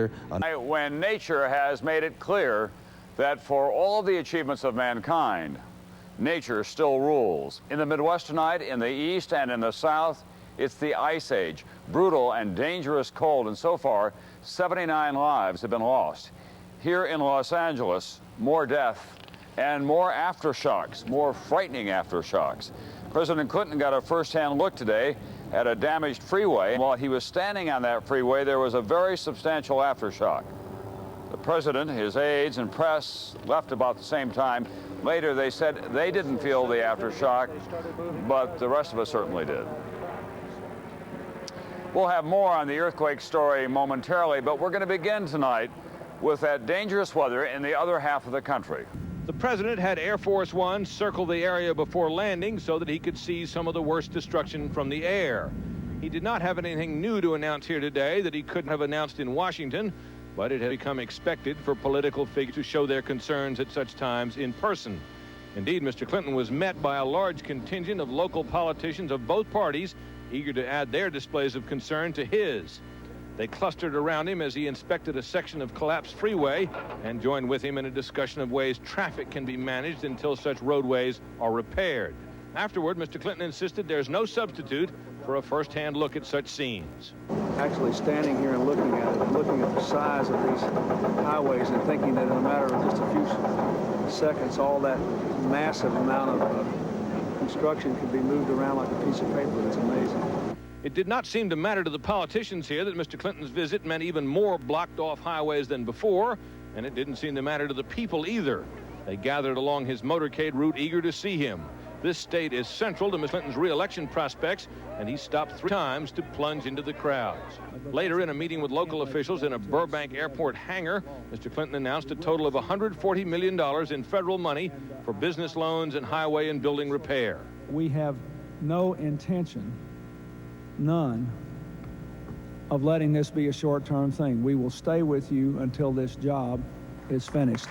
When nature has made it clear that for all the achievements of mankind, nature still rules. In the Midwest tonight, in the East and in the South, it's the Ice Age, brutal and dangerous cold, and so far, 79 lives have been lost. Here in Los Angeles, more death and more aftershocks, more frightening aftershocks. President Clinton got a first-hand look today at a damaged freeway. While he was standing on that freeway, there was a very substantial aftershock. The president, his aides, and press left about the same time. Later, they said they didn't feel the aftershock, but the rest of us certainly did. We'll have more on the earthquake story momentarily, but we're going to begin tonight with that dangerous weather in the other half of the country. The president had Air Force One circle the area before landing so that he could see some of the worst destruction from the air. He did not have anything new to announce here today that he couldn't have announced in Washington, but it had become expected for political figures to show their concerns at such times in person. Indeed, Mr. Clinton was met by a large contingent of local politicians of both parties, eager to add their displays of concern to his. They clustered around him as he inspected a section of collapsed freeway and joined with him in a discussion of ways traffic can be managed until such roadways are repaired. Afterward, Mr. Clinton insisted there's no substitute for a first-hand look at such scenes. Actually standing here and looking at it, looking at the size of these highways and thinking that in a matter of just a few seconds, all that massive amount of construction could be moved around like a piece of paper. It's amazing. It did not seem to matter to the politicians here that Mr. Clinton's visit meant even more blocked-off highways than before, and it didn't seem to matter to the people either. They gathered along his motorcade route eager to see him. This state is central to Mr. Clinton's re-election prospects, and he stopped 3 times to plunge into the crowds. Later, in a meeting with local officials in a Burbank airport hangar, Mr. Clinton announced a total of $140 million in federal money for business loans and highway and building repair. We have no intention, none, of letting this be a short-term thing. We will stay with you until this job is finished.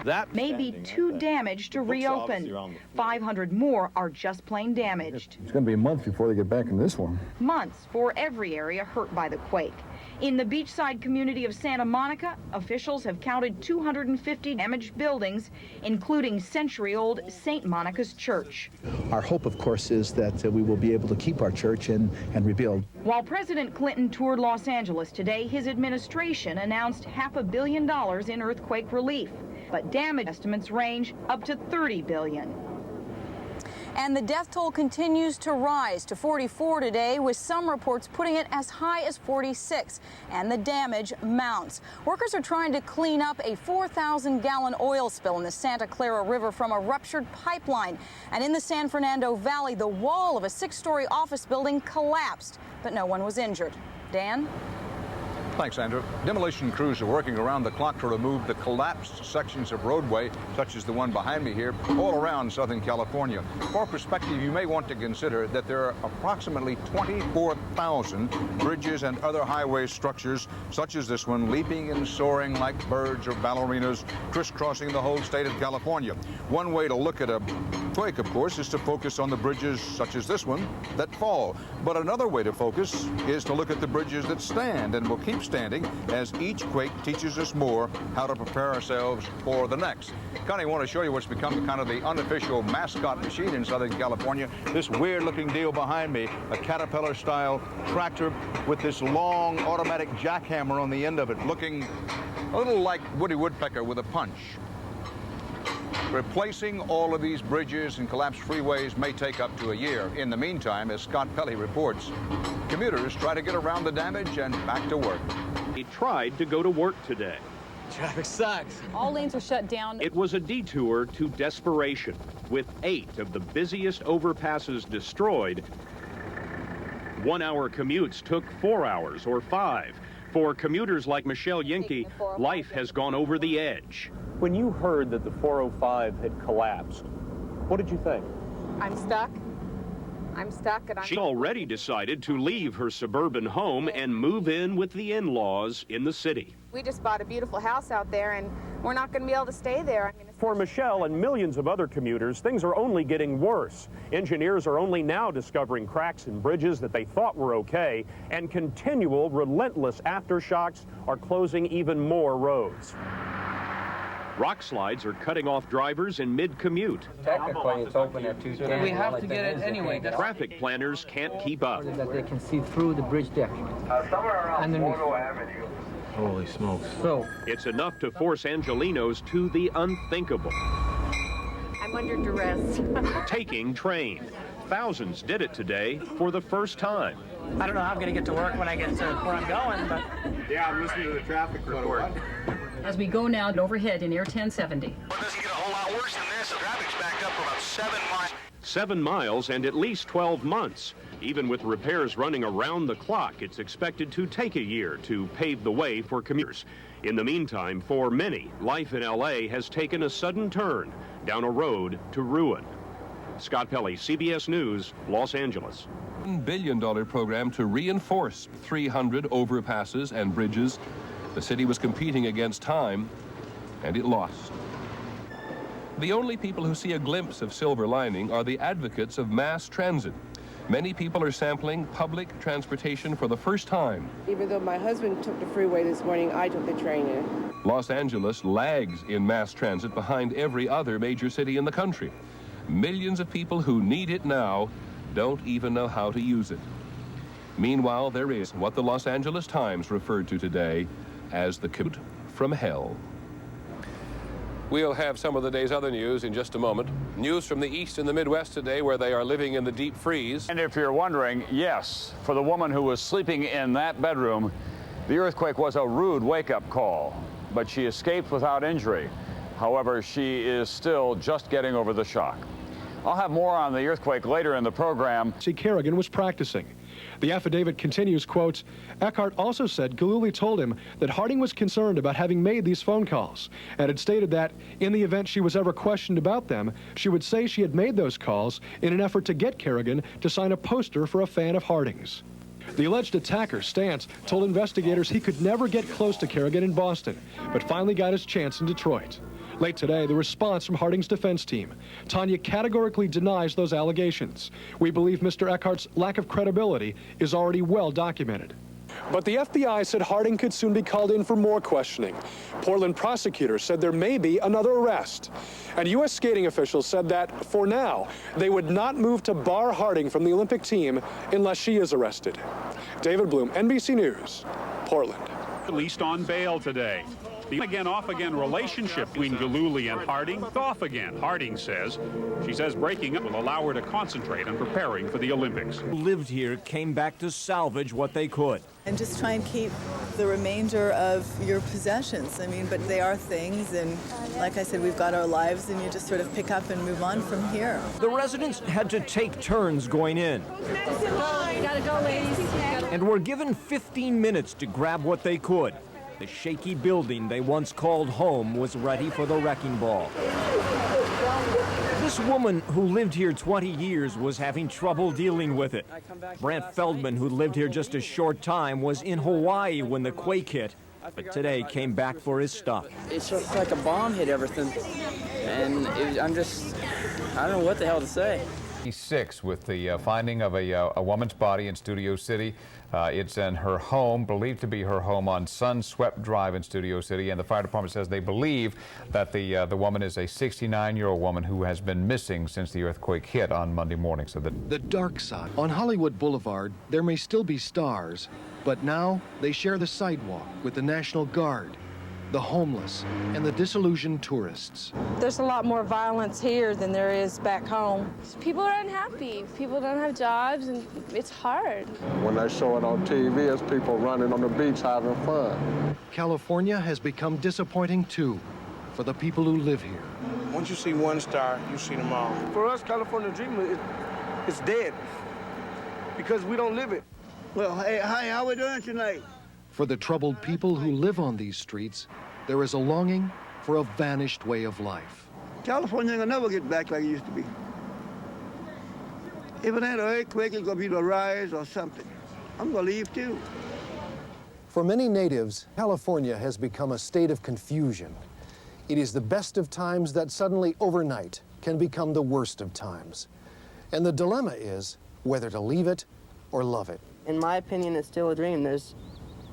That may be too damaged to reopen. 500 more are just plain damaged. It's going to be a month before they get back in this one. Months for every area hurt by the quake. In the beachside community of Santa Monica, officials have counted 250 damaged buildings, including century-old St. Monica's Church. Our hope, of course, is that we will be able to keep our church and rebuild. While President Clinton toured Los Angeles today, his administration announced $500 million in earthquake relief, but damage estimates range up to $30 billion. And the death toll continues to rise to 44 today, with some reports putting it as high as 46. And the damage mounts. Workers are trying to clean up a 4,000-gallon oil spill in the Santa Clara River from a ruptured pipeline. And in the San Fernando Valley, the wall of a 6-story office building collapsed, but no one was injured. Dan? Thanks, Andrew. Demolition crews are working around the clock to remove the collapsed sections of roadway, such as the one behind me here, all around Southern California. For perspective, you may want to consider that there are approximately 24,000 bridges and other highway structures, such as this one, leaping and soaring like birds or ballerinas, crisscrossing the whole state of California. One way to look at a quake, of course, is to focus on the bridges, such as this one, that fall. But another way to focus is to look at the bridges that stand and will keep standing, as each quake teaches us more how to prepare ourselves for the next. Connie, I want to show you what's become kind of the unofficial mascot machine in Southern California. This weird-looking deal behind me, a Caterpillar-style tractor with this long automatic jackhammer on the end of it, looking a little like Woody Woodpecker with a punch. Replacing all of these bridges and collapsed freeways may take up to a year. In the meantime, as Scott Pelley reports, commuters try to get around the damage and back to work. He tried to go to work today. Traffic sucks. All lanes are shut down. It was a detour to desperation, with 8 of the busiest overpasses destroyed. 1-hour commutes took 4 hours or 5. For commuters like Michelle Yinke, life has gone over the edge. When you heard that the 405 had collapsed, what did you think? I'm stuck. I'm stuck and She already decided to leave her suburban home and move in with the in-laws in the city. We just bought a beautiful house out there, and we're not going to be able to stay there. For Michelle and millions of other commuters, things are only getting worse. Engineers are only now discovering cracks in bridges that they thought were okay, and continual, relentless aftershocks are closing even more roads. Rock slides are cutting off drivers in mid-commute. Technically, it's open at 2:30. We have to get it anyway. Traffic planners can't keep up. That they can see through the bridge deck. Underneath. Holy smokes. So, It's enough to force Angelenos to the unthinkable. I'm under duress. Taking train. Thousands did it today for the first time. I don't know how I'm going to get to work when I get to where I'm going, but... Yeah, I'm listening to the traffic report. As we go now overhead in Air 1070. It doesn't get a whole lot worse than this. The traffic's backed up for about 7 miles. 7 miles and at least 12 months. Even with repairs running around the clock, it's expected to take a year to pave the way for commuters. In the meantime, for many, life in L.A. has taken a sudden turn down a road to ruin. Scott Pelley, CBS News, Los Angeles. $1 billion program to reinforce 300 overpasses and bridges. The city was competing against time, and it lost. The only people who see a glimpse of silver lining are the advocates of mass transit. Many people are sampling public transportation for the first time. Even though my husband took the freeway this morning, I took the train in. Los Angeles lags in mass transit behind every other major city in the country. Millions of people who need it now don't even know how to use it. Meanwhile, there is what the Los Angeles Times referred to today as the commute from hell. We'll have some of the day's other news in just a moment. News from the East and the Midwest today, where they are living in the deep freeze. And if you're wondering, yes, for the woman who was sleeping in that bedroom, the earthquake was a rude wake-up call, but she escaped without injury. However, she is still just getting over the shock. I'll have more on the earthquake later in the program. See, Kerrigan was practicing. The affidavit continues, quote, Eckhart also said Gillooly told him that Harding was concerned about having made these phone calls and had stated that in the event she was ever questioned about them, she would say she had made those calls in an effort to get Kerrigan to sign a poster for a fan of Harding's. The alleged attacker, Stantz, told investigators he could never get close to Kerrigan in Boston, but finally got his chance in Detroit. Late today, the response from Harding's defense team. Tanya categorically denies those allegations. We believe Mr. Eckhart's lack of credibility is already well documented. But the FBI said Harding could soon be called in for more questioning. Portland prosecutors said there may be another arrest. And U.S. skating officials said that, for now, they would not move to bar Harding from the Olympic team unless she is arrested. David Bloom, NBC News, Portland. Released on bail today. The again, off-again relationship between Gillooly and Harding, off again. Harding says, she says breaking up will allow her to concentrate on preparing for the Olympics. Who lived here came back to salvage what they could. And just try and keep the remainder of your possessions. I mean, but they are things, and like I said, we've got our lives, and you just sort of pick up and move on from here. The residents had to take turns going in. Gotta go, ladies. And were given 15 minutes to grab what they could. The shaky building they once called home was ready for the wrecking ball. This woman who lived here 20 years was having trouble dealing with it. Brant Feldman, who lived here just a short time, was in Hawaii when the quake hit, but today came back for his stuff. It's just like a bomb hit everything. And I don't know what the hell to say. 6 with the finding of a woman's body in Studio City. It's in her home, believed to be her home on Sunswept Drive in Studio City, and the fire department says they believe that the woman is a 69-year-old woman who has been missing since the earthquake hit on Monday morning. So the dark side. On Hollywood Boulevard, there may still be stars, but now they share the sidewalk with the National Guard, the homeless, and the disillusioned tourists. There's a lot more violence here than there is back home. People are unhappy. People don't have jobs, and it's hard. When they show it on TV, it's people running on the beach having fun. California has become disappointing, too, for the people who live here. Once you see one star, you see them all. For us, California Dream, it's dead because we don't live it. Well, hey, hi, how we doing tonight? For the troubled people who live on these streets, there is a longing for a vanished way of life. California ain't gonna never get back like it used to be. If another earthquake is going to be the rise or something, I'm going to leave too. For many natives, California has become a state of confusion. It is the best of times that suddenly overnight can become the worst of times. And the dilemma is whether to leave it or love it. In my opinion, it's still a dream. There's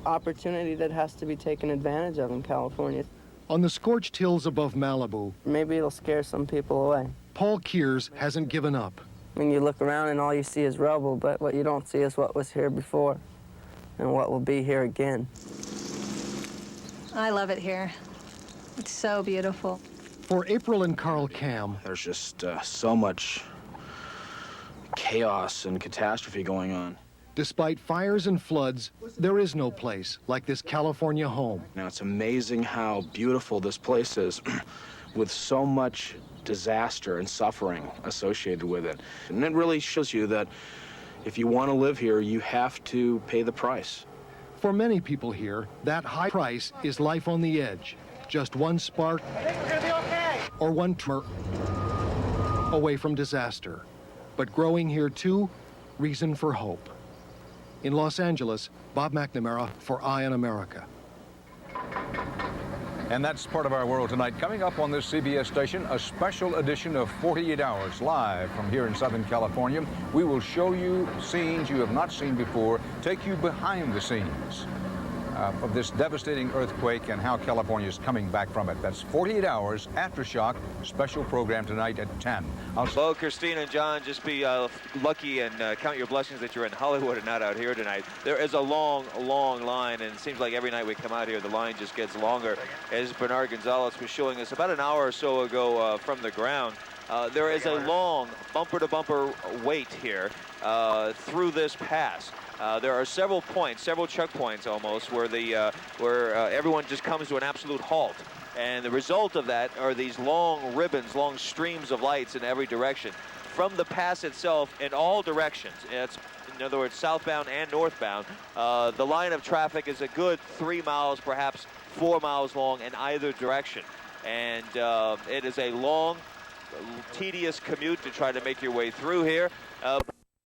opportunity that has to be taken advantage of in California. On the scorched hills above Malibu, maybe it'll scare some people away. Paul Kears hasn't given up. When you look around and all you see is rubble, but what you don't see is what was here before and what will be here again. I love it here. It's so beautiful. For April and Carl Cam, there's just so much chaos and catastrophe going on. Despite fires and floods, there is no place like this California home. Now, it's amazing how beautiful this place is with so much disaster and suffering associated with it. And it really shows you that if you want to live here, you have to pay the price. For many people here, that high price is life on the edge. Just one spark or one tremor away from disaster. But growing here too, reason for hope. In Los Angeles, Bob McNamara for Eye on America. And that's part of our world tonight. Coming up on this CBS station, a special edition of 48 Hours live from here in Southern California. We will show you scenes you have not seen before, take you behind the scenes of this devastating earthquake and how California is coming back from it. That's 48 Hours Aftershock, special program tonight at 10. Well, Christine and John, just be lucky and count your blessings that you're in Hollywood and not out here tonight. There is a long, long line, and it seems like every night we come out here, the line just gets longer. As Bernard Gonzalez was showing us about an hour or so ago from the ground, there is a long bumper-to-bumper wait here through this pass. There are several points, several checkpoints almost, where everyone just comes to an absolute halt. And the result of that are these long ribbons, long streams of lights in every direction. From the pass itself, in all directions, it's, in other words, southbound and northbound, the line of traffic is a good 3 miles, perhaps 4 miles long in either direction. And it is a long, tedious commute to try to make your way through here.